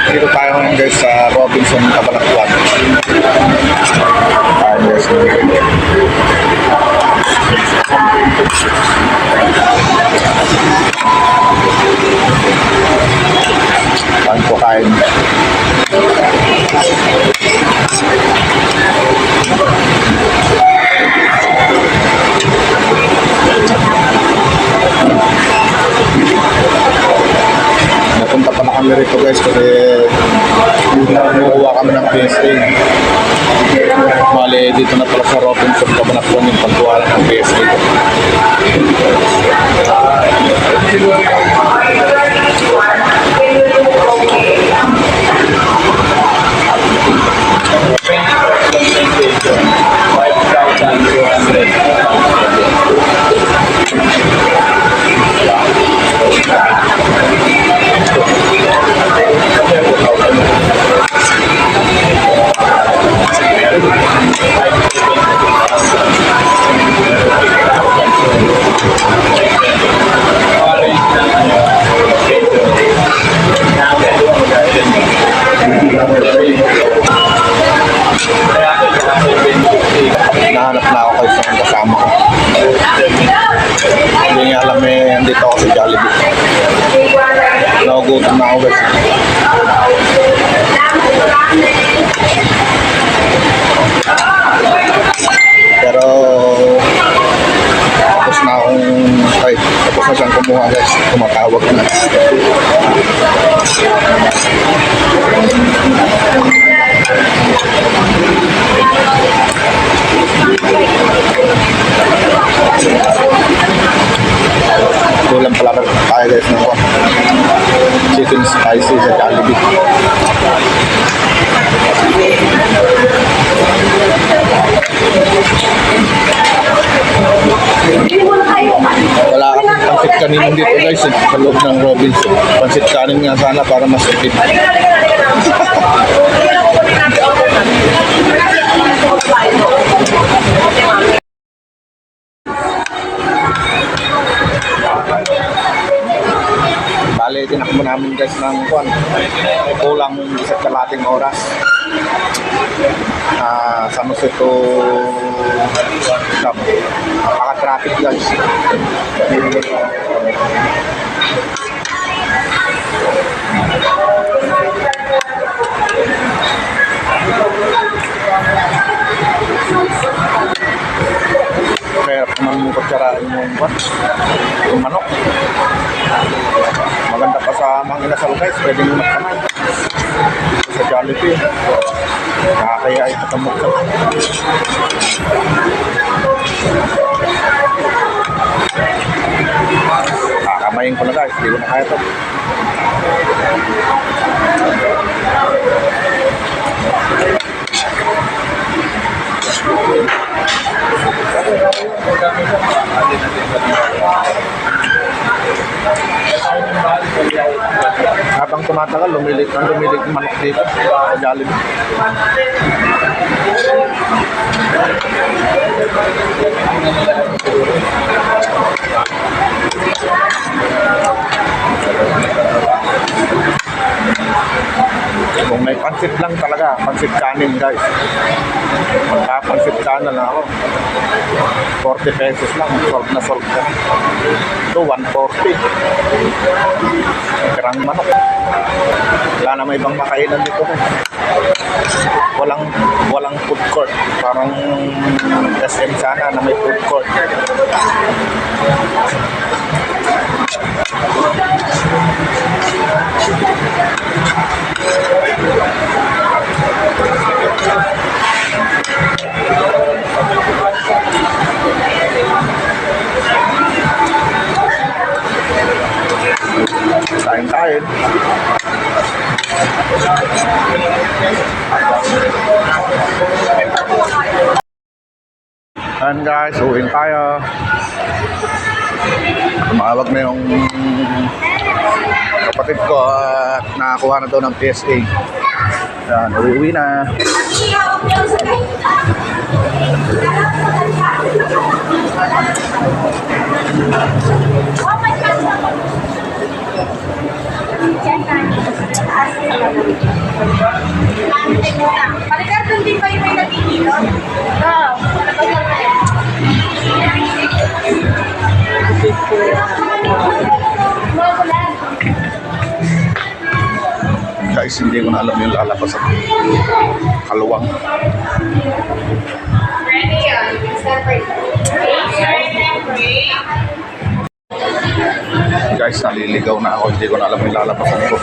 Dito tayo ngayon guys sa Robinson, Cabanatuan. Ayan guys. Kain po kain. Napunta pa na kami rito guys kasi kumukuha kami ng PSA. Bale, dito na pala sa Robinson, Cabanatuan yung pagkuha ng PSA. Nahanap na ako kayo sa kasama ko. Hindi nga alam dito ako sa Jollibee. Nagugutom na ako guys. Pero tapos na akong tapos na siyang kumuha guys. Tumatawag na. Kulang pala tayo guys ng chicken spicy sa Jollibee. Wala kasing pansit kanin dito guys sa loob ng Robinson. Pansit kanin nga sana para mas tipid. Bale, tinakbo namin guys ng kulang isa't kalating oras. San Jose to napaka-traffic guys. Kaya naman mo kutsaraan yung manok. Maganda pa sa mga inasal guys, pwedeng magkamay sa Jollibee. Nakakaya ay katamok ka. Kakamayin ko na guys, hindi ko na kaya ito. Habang tumatagal, lumilit yung manok dito sa Jollibee. Kung may pansit lang talaga, pansit kanin guys. Magpapansit kanin na ako. 40 pesos lang, solve na solve ka. Ito, 140. Pirang manok. Wala na may ibang makainan dito guys. Walang food court. Parang SM sana na may food court. Kain. And guys, uwing tayo. Tumawag na yung kapatid ko at nakakuha na daw ng PSA. Yan, uwi na. Palikat doon din ba yung may nagkikilot? Oo. Guys, hindi ko na alam yung lalabas sa kalawang. Ready yun. Separate. Guys, naliligaw na ako. Hindi ko na alam yung lalabasan ko.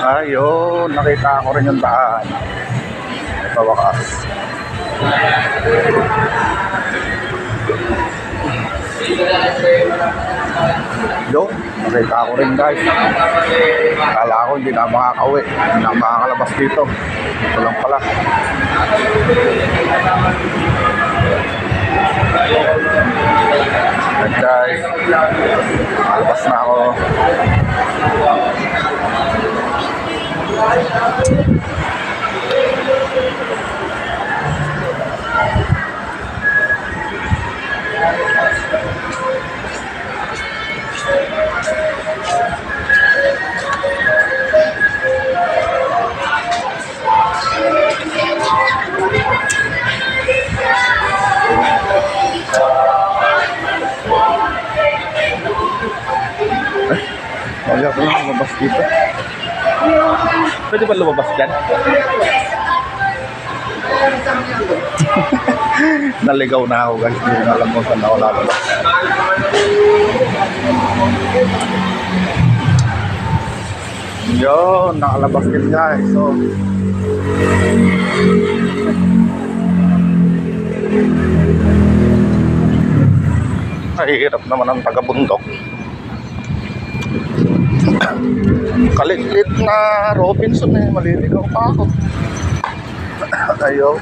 Ayun, nakita ko rin yung daan. Ito wakas. Yun, nakita ko rin guys. Kala ko hindi na makakauwi. Hindi na makakalabas dito. Ito lang pala. At guys, malabas na ako. Wala ko lang lumabas dito. Pwede ba lumabas dyan? Naligaw na ako guys. Hindi na alam kung saan ako lalabas. Yun, nakalabas din guys. So, ay, hirap naman ang taga-bundok. Kalit-lit na Robinson eh, maliligaw pa ako. Ayaw.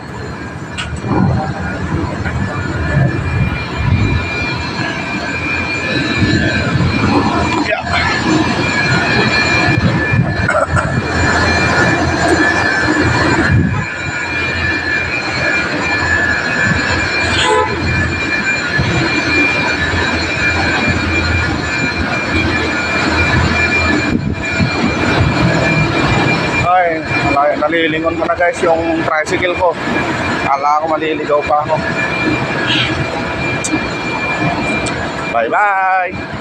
Nalilingon ko na guys yung tricycle ko. Kala ko maliligaw pa ako. Bye bye.